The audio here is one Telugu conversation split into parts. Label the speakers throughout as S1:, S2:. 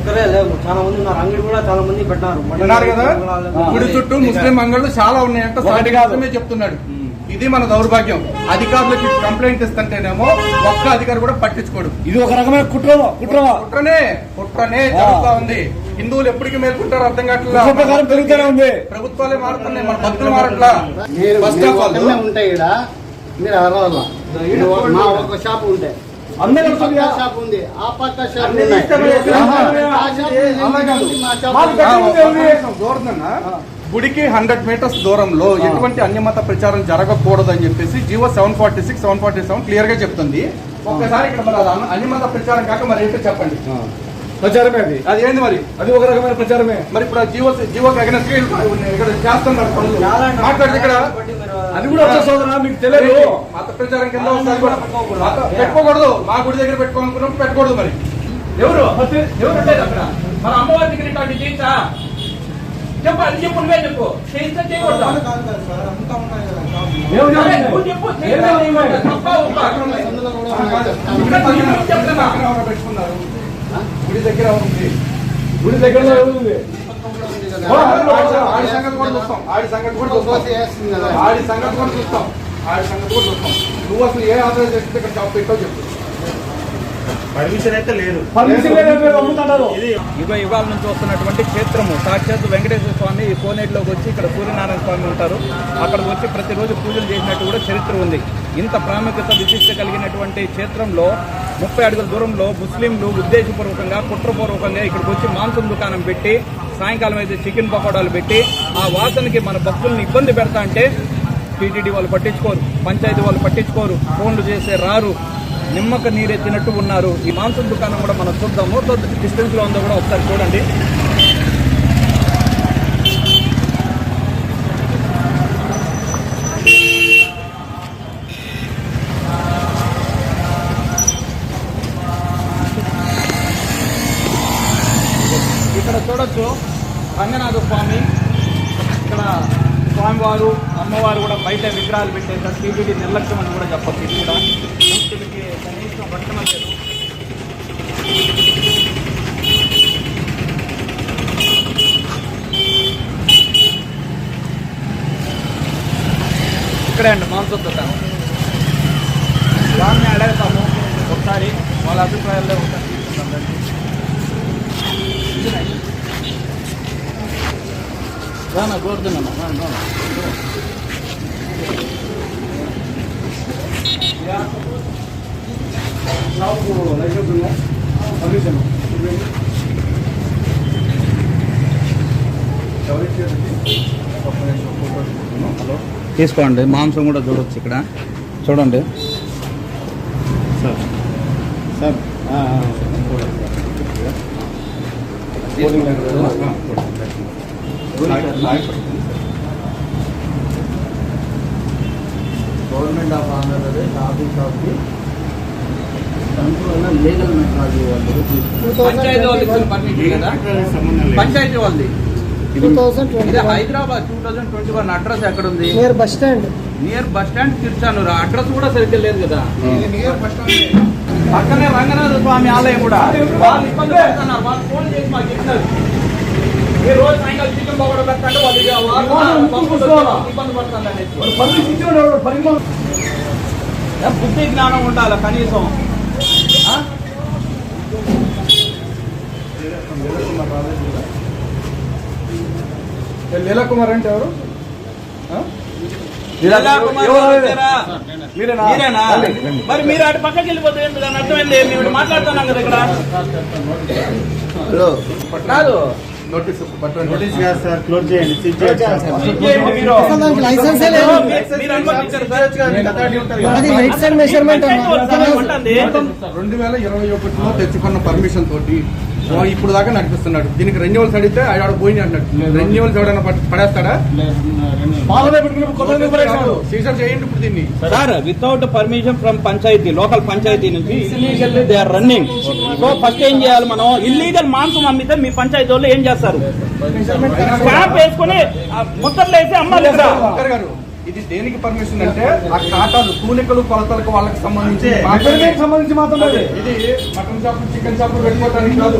S1: ఒక్కరే లేవు, చాలా మంది ఉన్నారు. అంగడి కూడా చాలా మంది పెట్టినారు
S2: కదా. గుడి చుట్టూ ముస్లిం అంగళ్ళు చాలా ఉన్నాయంట. సాటి చెప్తున్నాడు. ఇది మన దౌర్భాగ్యం. అధికారులకి కంప్లైంట్ ఇస్తుంటేనేమో ఒక్క అధికారి కూడా పట్టించుకోడు.
S3: ఇది ఒక రకమైన కుట్రనే
S2: జరుగుతా ఉంది. హిందువులు ఎప్పటికీ మేల్కుంటారో అర్థం కావట్లేదు.
S3: పెరుగుతూనే ఉంది.
S2: ప్రభుత్వాలే మారుతున్నాయి, మన భక్తులు మారట్లా. ఫస్ట్ ఆఫ్ ఆల్
S4: ఉంటాయి ఇక్కడ మీరు మా ఒక షాప్ ఉంటే షాప్ ఉంది, ఆ పక్క షాప్
S2: గుడికి 100 మీటర్స్ దూరంలో ఎటువంటి అన్యమత ప్రచారం జరగకూడదు అని చెప్పేసి జీవో 746, 747 క్లియర్ గా చెప్తుంది. ఒక్కసారి ఇక్కడ మరి అన్యమత ప్రచారం కాక మరి ఏంటో చెప్పండి.
S3: ప్రచారమే
S2: అది ఏంది మరి?
S3: అది ఒక రకమైన ప్రచారమే.
S2: మరి ఇప్పుడు జీవో అగెన్స్ట్ ఇక్కడ చేస్తున్నారు పనులు మాట్లాడితే ఇక్కడ
S3: అది కూడా సోదరా మీకు తెలియదు.
S2: మత ప్రచారం కింద పెట్టుకోకూడదు. మా గుడి దగ్గర పెట్టుకోవాలనుకున్నప్పుడు పెట్టకూడదు. మరి
S5: ఎవరు అక్కడ మన అమ్మవారి దగ్గర ఇట్లాంటి చేయించా చెప్పు, అది చెప్పు, నువ్వే చెప్పు. చేయిస్తా చేయకూడదు
S2: పెట్టుకున్నారు. గుడి దగ్గర ఉంది,
S3: గుడి దగ్గర ఉంది.
S2: ఆడి సంగతి కూడా చూస్తాం. నువ్వు అసలు ఏ ఆధారం చేస్తే ఇక్కడ షాప్ పెట్టావు చెప్పు.
S1: పర్మిషన్ అయితే లేదు.
S5: ఇగో ఇవాళ నుంచి వస్తున్నటువంటి క్షేత్రము సాక్షాత్ వెంకటేశ్వర స్వామి ఈ కోనేటిలోకి వచ్చి ఇక్కడ సూర్యనారాయణ స్వామి ఉంటారు. అక్కడికి వచ్చి ప్రతిరోజు పూజలు చేసినట్టు కూడా చరిత్ర ఉంది. ఇంత ప్రాముఖ్యత విశిష్ట కలిగినటువంటి క్షేత్రంలో 30 అడుగుల దూరంలో ముస్లింలు ఉద్దేశపూర్వకంగా కుట్రపూర్వకంగా ఇక్కడికి వచ్చి మాంసం దుకాణం పెట్టి సాయంకాలం అయితే చికెన్ పకోడాలు పెట్టి ఆ వాసనకి మన భక్తుల్ని ఇబ్బంది పెడతా అంటే టీటీడీ వాళ్ళు పట్టించుకోరు, పంచాయతీ వాళ్ళు పట్టించుకోరు, ఫోన్లు చేసే రారు, నిమ్మక నీరెత్తినట్టు ఉన్నారు. ఈ మాంసం దుకాణం కూడా మనం చూద్దాము. డిస్టెన్స్ లో ఉందో కూడా ఒకసారి చూడండి. ఇక్కడ చూడొచ్చు రంగనాథ స్వామి, ఇక్కడ స్వామివారు అమ్మవారు కూడా బయట విగ్రహాలు పెట్టేసారు. టీటీడీ నిర్లక్ష్యం అని కూడా చెప్పచ్చు. ఇది కూడా భక్తులకి కనీసం రక్షణ లేదు. ఇక్కడే అండి మాంసం దుకాణం. దాన్ని అడుగుతాము ఒకసారి, వాళ్ళ అభిప్రాయాల్లో ఒకసారి తీసుకుంటాం. రానా కోరుతున్నాను తీసుకోండి. మాంసం కూడా చూడవచ్చు ఇక్కడ చూడండి sir.
S1: Government of Andhra Pradesh office of the control legal metrology వాళ్ళు
S5: పంచాయతీ వాళ్ళది హైదరాబాద్ 2021 అడ్రస్ ఎక్కడ ఉంది?
S6: Near bus stand
S5: Tiruchanur. Address కూడా సరిగ్గా లేదు కదా. పక్కనే రంగనాథ స్వామి ఆలయం కూడా. వాళ్ళు ఇబ్బంది పడుతున్నారు. వాళ్ళు ఫోన్ చేసి మాకు చెప్పినారు ఈ రోజు సాయంకాలం చికెన్ పకోడా పెట్టంటే వాళ్ళు ఇబ్బంది పడుతుంది. బుద్ధి జ్ఞానం ఉండాలి కనీసం.
S2: లీలాకుమార్ అంటే ఎవరు?
S5: మీరేనా? మరి మీరు అటు పక్కకి వెళ్ళిపోతే అర్థమైంది. మేము మాట్లాడుతున్నాం కదా ఇక్కడ. కాదు
S2: నోటీస్
S1: సార్, క్లోజ్ చేయండి.
S2: 2021లో తెచ్చుకున్న పర్మిషన్ తోటి ఇప్పుడు దాకా నడిపిస్తున్నాడు. దీనికి రెన్యువల్స్ అడిగితే ఆడ పోయింది అన్నాడు. రెన్యువల్స్ ఎవడైనా పడేస్తాడా? సీజన్ చేయండి ఇప్పుడు దీన్ని.
S5: Sir without permission from panchayat, local panchayat నుంచి illegally they are running. So first ఏం చేయాలి మనం? ఇల్లీగల్ మాంసం అమ్మితే మీ పంచాయతీ వాళ్ళు ఏం చేస్తారు? స్టాంప్ వేసుకుని ముద్దర్లు వేసి అమ్మాలి కదా.
S2: ఇది దేనికి పర్మిషన్ అంటే ఆ ఖాతాలు తూనికలు కొలతలకు వాళ్ళకి సంబంధించి మాత్రమే. ఇది మటన్ షాప్ చికెన్ షాప్ పెట్టుకోవడానికి కాదు.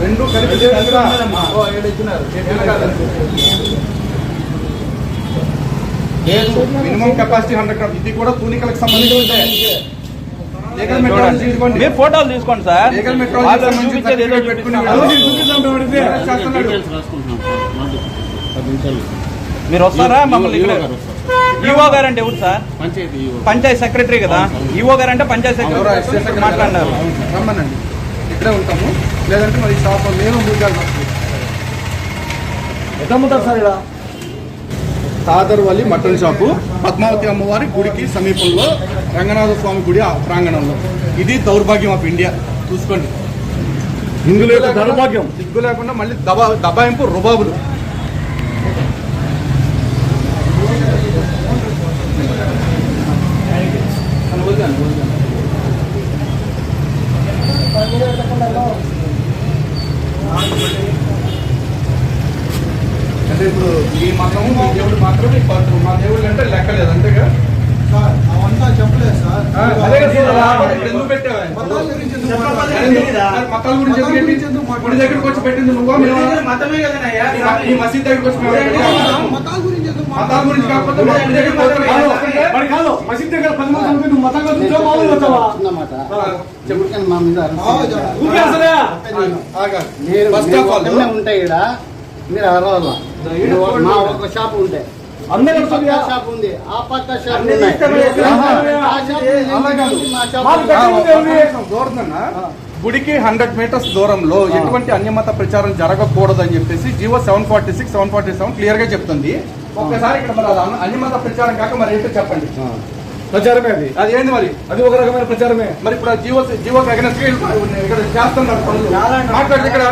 S2: రెండు కలిపి మినిమం కెపాసిటీ 100 ఇది కూడా తూనికలకు సంబంధించి లీగల్ మెట్రాలజీ తీసుకోండి.
S5: మీరు ఫోటోలు తీసుకోండి సార్.
S2: లీగల్ మెట్రాలజీ
S5: వాళ్ళు
S2: సంబంధించి
S5: చూపించేది ఏదో
S2: పెట్టుకుని
S5: మీరు వస్తారా మమ్మల్ని ఇక్కడ ఈఓ గారు అంటే ఎవరు సార్? పంచాయత్ సెక్రటరీ కదా. ఈఓ గారు అంటే పంచాయత్ సెక్రటరీ మాట్లాడినారు.
S2: రమ్మనండి, ఇక్కడే ఉంటాము. లేదంటే మరి షాప్ నేను మూగాలి.
S3: ఎంత అమ్ముతారు సార్ ఇలా?
S2: తాదర్వల్లి మటన్ షాపు పద్మావతి అమ్మవారి గుడికి సమీపంలో రంగనాథ స్వామి గుడి ప్రాంగణంలో. ఇది దౌర్భాగ్యం ఆఫ్ ఇండియా. చూసుకోండి,
S3: ఇందులో యొక్క దౌర్భాగ్యం
S2: సిగ్గు లేకుండా మళ్ళీ దబాయింపు రుబాబులు. అంటే ఇప్పుడు ఈ మతము మీ దేవుడు మాత్రమే మా దేవుళ్ళు అంటే లెక్కలేదు అంతేగా.
S1: అవంతా చెప్పలేదు సార్.
S3: అదే కదా సార్.
S2: ఇప్పుడు ఎందుకు పెట్టావా?
S1: మతాల గురించి ఎందుకు
S2: మతాల
S1: మాట్లాడాలి?
S2: గురించి ఎందుకు పెట్టి గుడి దగ్గరికి వచ్చి పెట్టింది నువ్వా?
S1: మతమే కదనయ్యా.
S2: ఈ మసీద్ దగ్గరికి వచ్చి మేము పెట్టామా?
S1: మతాల గురించి ఎందుకు
S2: మతాల గురించి కాకపోతే మా గుడి దగ్గరికి పోతే
S3: మరి కాదు మసీద్ దగ్గర 10 మంది ఉంటే నువ్వు మతంగా కూర్చో మామూలు వచ్చావా?
S4: చిన్నమాట
S2: చెప్పు.
S4: మా మీద అరుస్తాను.
S3: ఊరికే అసలే
S2: ఆగాలి.
S4: మీరు
S2: ఫస్ట్ ఆఫ్ ఆల్
S4: ఒక్కనే ఉంటాయి ఇక్కడ. మీరు అరవాల మా ఒక షాప్ ఉంటే
S3: అందరూ
S4: ఈ పక్క
S3: వస్తుందిగా?
S4: షాప్ ఉంది, ఆ పక్క షాప్
S1: అన్ని
S4: ఉన్నాయి.
S1: ఇష్టమే.
S4: ఆ షాప్ ఉంది,
S2: అలా కాదు.
S4: మా షాప్
S3: మాకు
S4: ఉంది.
S2: దూరదన్నా గుడికి 100 మీటర్స్ దూరంలో ఎటువంటి అన్యమత ప్రచారం జరగకూడదు అని చెప్పేసి జీవో 746, 747 క్లియర్ గా చెప్తుంది. ఒక్కసారి ఇక్కడ మరి అది అన్యమత ప్రచారం కాక మరి ఏంటో చెప్పండి.
S3: ప్రచారమే అది.
S2: అది ఏంది మరి?
S3: అది ఒక రకమైన ప్రచారమే.
S2: మరి ఇప్పుడు జీవో అగెనెస్ట్ ఇక్కడ చేస్తున్నారు పనులు. మాట్లాడితే ఇక్కడ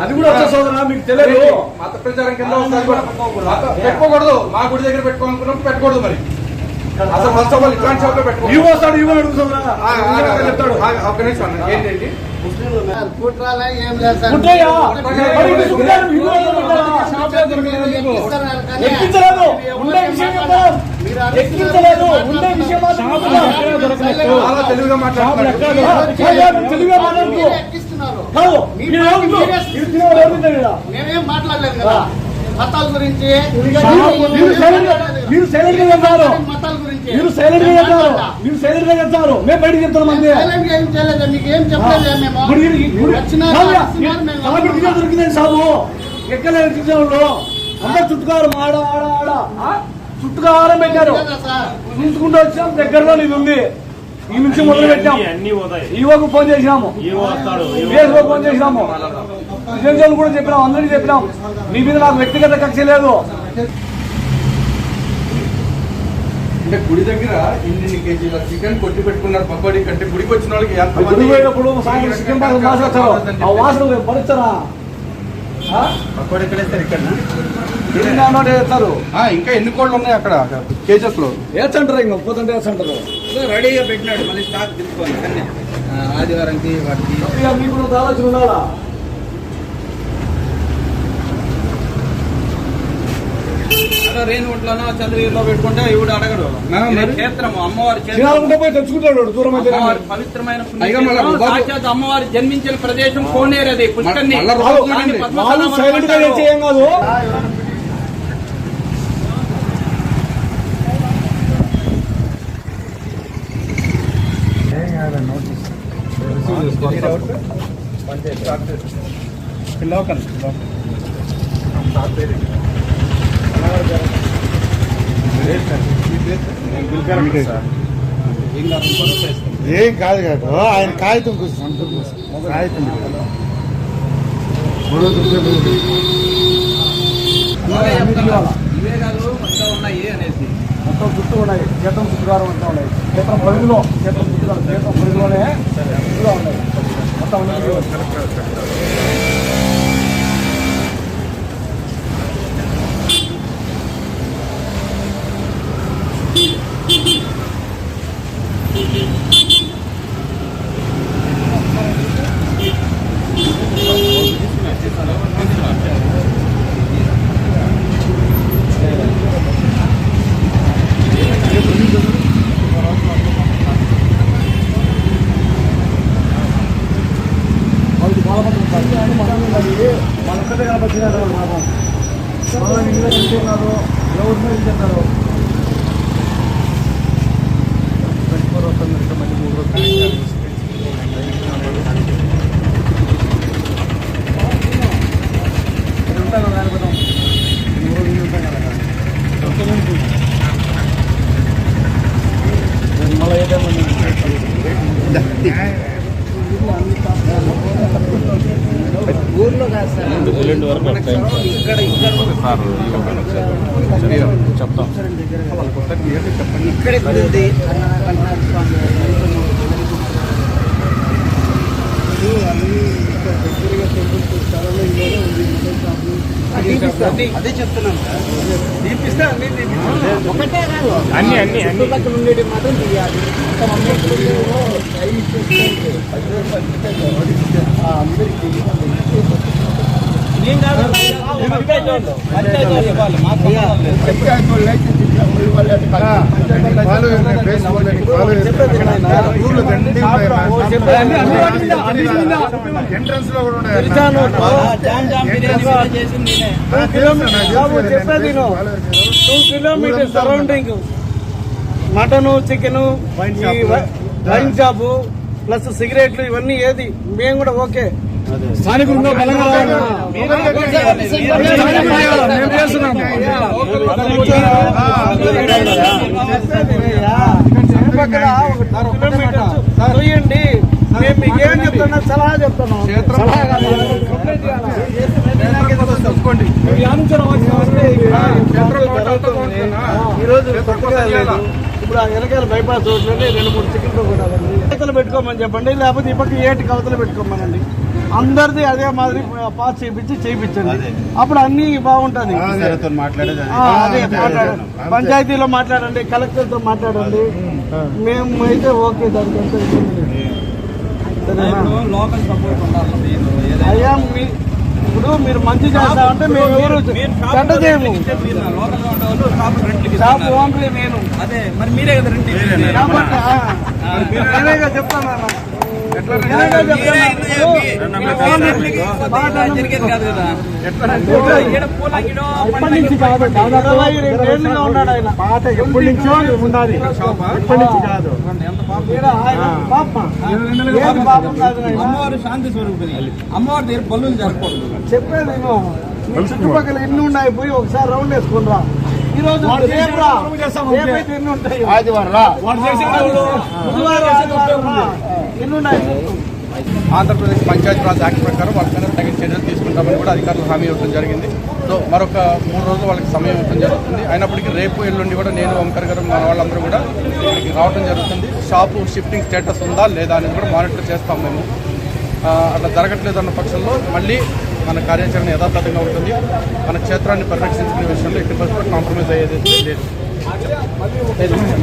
S3: అది కూడా వచ్చే సోదరా మీకు తెలియదు.
S2: మత ప్రచారం కింద వస్తుంది కూడా. పెట్టుకోకూడదు. మా గుడి దగ్గర పెట్టుకోవాలనుకున్నప్పుడు పెట్టకూడదు. మరి అసలు ఫస్ట్ ఆఫ్ ఆల్ ఇట్లాంటి షాప్ లో పెట్టుకోవాలి.
S3: ఇవి వస్తాడు ఇవి అడుగుతాడు చెప్తాడు.
S2: ఒక్క నిమిషం అన్న. ఏంటండి
S4: కుట్రాలా ఏం లేదు సార్.
S3: కుట్రయ్యా? మరి ఇది కుట్రాలు ఇవి అడుగుతారా? ఎక్కించలేదు. ఉండే విషయం చెప్తాం. ఎక్కించలేదు. ఉండే విషయం
S2: చాలా తెలివిగా మాట్లాడుతున్నారు.
S3: తెలుగుగా మాట్లాడుతూ
S4: ఎక్కిస్తున్నారు.
S3: కాదు
S4: మేమేం మాట్లాడలేదు కదా మతాల గురించి.
S3: మీరు సైలెంట్ గా చెప్తారు.
S4: మతాల గురించి
S3: మీరు సైలెంట్ గా చెప్తారు. మీరు సైలెంట్ గా చెప్తారు. మేము బయటకు చెప్తాం అంతే.
S4: సైలెంట్ గా ఏం చేయలేదు. మీకు ఏం చెప్పలేదు. మేము వచ్చిన
S3: దొరికిందండి సాబు. ఎక్కలేదు కిచెన్లో అందరు చుట్టుకారు ఆడ ఆడ ఆడ చుట్టుకారం పెట్టారు. చూసుకుంటూ వచ్చాం. దగ్గరలో ఇది ఉంది. ఈ నుంచి మొదలు పెట్టాం. ఈవోకు ఫోన్ చేసినాము. ఈవోకు ఫోన్ చేసినాము. విజయన్ కూడా చెప్పినాం. అందరికీ చెప్పినాం. నీ మీద నాకు వ్యక్తిగత కక్ష లేదు.
S2: అంటే గుడి దగ్గర ఇన్ని కేజీల చికెన్ కొట్టి పెట్టుకున్నారు. పకోడీ కంటే గుడికి వచ్చిన వాళ్ళకి ఎంత
S3: గుడి
S2: మంది
S3: పోయినప్పుడు సాయంత్రం చికెన్ బాక్స్ మాట్లాడతారు. ఆ వాసన పడుతారా?
S1: పకోడీ ఎక్కడేస్తారు? ఇక్కడ
S3: వేస్తారు.
S2: ఇంకా ఎన్ని కోళ్ళు ఉన్నాయి అక్కడ కేజెస్ లో?
S3: వేస్తుంటారు. ఇంకా పోతుంటే వేస్తుంటారు.
S5: రెడీగా పెట్టినాడు మళ్ళీ స్టాక్ తీసుకోండి అన్నీ. ఆదివారంకి వాటికి
S3: మీకు ఆలోచన ఉండాలా?
S5: రేణుగుంట్లోనో చంద్రగిరిలో పెట్టుకుంటే ఇవిడు అడగడు. ఇది క్షేత్రము, అమ్మవారి
S3: క్షేత్రం పోయి తెచ్చుకుంటాడు. దూరం అయితే
S5: అమ్మవారి పవిత్రమైన పుణ్యక్షేత్రం. సాక్షాత్ అమ్మవారి జన్మించిన ప్రదేశం కోనేరు. అది పుష్కర్ణి.
S3: వాళ్ళు సైలెంట్ గా చేయం కాదు.
S1: ఏం కాదు కాదు. ఆయన కాగితం కాగితం
S5: ఇవే కాదు మొత్తం ఉన్నాయి అనేసి
S3: మొత్తం చుట్టూ ఉన్నాయి. క్షేత్రం చుట్టుకారం అంతా ఉన్నాయి. క్షేత్రం పరిధిలో క్షేత్రం పరిధిలోనే చుట్టూగా ఉన్నాయి. మొత్తం బాగా
S4: ఊర్లో కాదు సార్,
S2: చెప్తాం
S4: ఇక్కడ ఉంది అదే చెప్తున్నాను సార్. ఒకటే కాదు,
S3: అన్ని
S4: చుట్టుపక్కల ఉండేది మాత్రం తీయాలి.
S1: ఎంట్రన్స్ లో కూడా
S3: చెప్పేది 2 kilometres surrounding mutton, chicken, wine shop plus సిగరెట్లు ఇవన్నీ ఏది మేము కూడా ఓకే. స్థానికులు బలంగా చేయండి. మేము మీకు ఏం చెప్తున్నా, సలహా చెప్తున్నాం. ఈరోజు ఇప్పుడు ఆ వెనకాల బైపాస్ రోడ్లోనే 2-3 టికెట్లు కూడా కవతలు పెట్టుకోమని చెప్పండి, లేకపోతే ఈ పక్క 8 కవతలు పెట్టుకోమనండి. అందరిది అదే మాదిరి పాస్ చేయించండి, అప్పుడు అన్ని బాగుంటది. అదే మాట్లాడండి, పంచాయతీలో మాట్లాడండి, కలెక్టర్తో మాట్లాడండి. మేము అయితే ఓకే, దానికంతా
S5: లోకల్ సపోర్ట్ ఉండాలి.
S3: అయ్యా ఇప్పుడు మీరు మంచి చేస్తామంటే మేము చెడ్డ చేయము. షాప్ ఓన్లీ నేను
S5: అదే మరి మీరే కదా రండి.
S3: నేనేగా చెప్తాను. ఎప్పటి నుంచి కాదు, 22 ఉన్నాడు ఆయన.
S1: పాత ఎప్పటి నుంచో ఉన్నది, ఎప్పటి నుంచి కాదు.
S5: అమ్మవారు శాంతి స్వరూపిణి, అమ్మవారి దగ్గర పనులు జరగకూడదు.
S3: చెప్పేది నేను, చుట్టుపక్కల ఎన్ని ఉన్నాయి పోయి ఒకసారి రౌండ్ వేసుకుని రా. ఈ రోజు ఎన్ని ఉంటాయి, ఎన్ని ఉన్నాయి.
S2: ఆంధ్రప్రదేశ్ పంచాయతీరాజ్ యాక్ట్ ప్రకారం వాళ్ళ మీద తగిన చర్యలు తీసుకుంటామని కూడా అధికారులు హామీ ఇవ్వడం జరిగింది. సో మరొక 3 రోజులు వాళ్ళకి సమయం ఇవ్వడం జరుగుతుంది. అయినప్పటికీ రేపు ఎల్లుండి కూడా నేను ఓంకర్ గారు మన వాళ్ళందరూ కూడా ఇక్కడికి రావడం జరుగుతుంది. షాపు షిఫ్టింగ్ స్టేటస్ ఉందా లేదా అనేది కూడా మానిటర్ చేస్తాం మేము. అట్లా జరగట్లేదు అన్న పక్షంలో మళ్ళీ మన కార్యాచరణ యథాతథంగా ఉంటుంది. మన క్షేత్రాన్ని పరిరక్షించుకునే విషయంలో ఎట్టి పరిస్థితుల్లో కాంప్రమైజ్ అయ్యేది లేదు.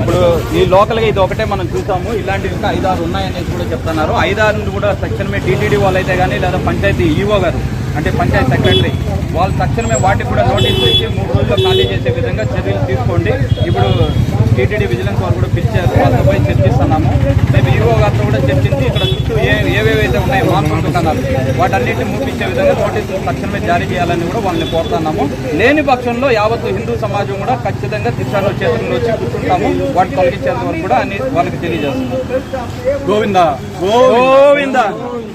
S5: ఇప్పుడు ఈ లోకల్గా ఇది ఒకటే మనం చూసాము, ఇలాంటివి ఇంకా 5-6 ఉన్నాయనేది కూడా చెప్తున్నారు. 5-6 కూడా తక్షణమే టీటీడీ వాళ్ళు అయితే కానీ లేదా పంచాయతీ ఈఓ గారు అంటే పంచాయతీ సెక్రటరీ వాళ్ళు తక్షణమే వాటికి కూడా నోటీసులు ఇచ్చి 3 రోజుల్లో ఖాళీ చేసే విధంగా చర్యలు తీసుకోండి. ఇప్పుడు టీటీడీ విజిలెన్స్ వాళ్ళు కూడా పిలిచారు, వాళ్ళతో పోయి చర్చిస్తున్నాము. మేము ఈఓ గారితో కూడా చర్చించి ఇక్కడ చుట్టూ ఏవేవైతే ఉన్నాయో మాన్సూన్ దుకాణాలు వాటన్నిటిని మూపించే విధంగా నోటీసులు తక్షణమే జారీ చేయాలని కూడా వాళ్ళని కోరుతున్నాము. లేని పక్షంలో యావత్తు హిందూ సమాజం కూడా ఖచ్చితంగా దిశాలో చేతుల్లో వచ్చి కూర్చుంటాము. వాటి తొలగించేంత వరకు కూడా అని వాళ్ళకి తెలియజేస్తున్నాం.
S2: గోవిందా
S5: గోవిందా.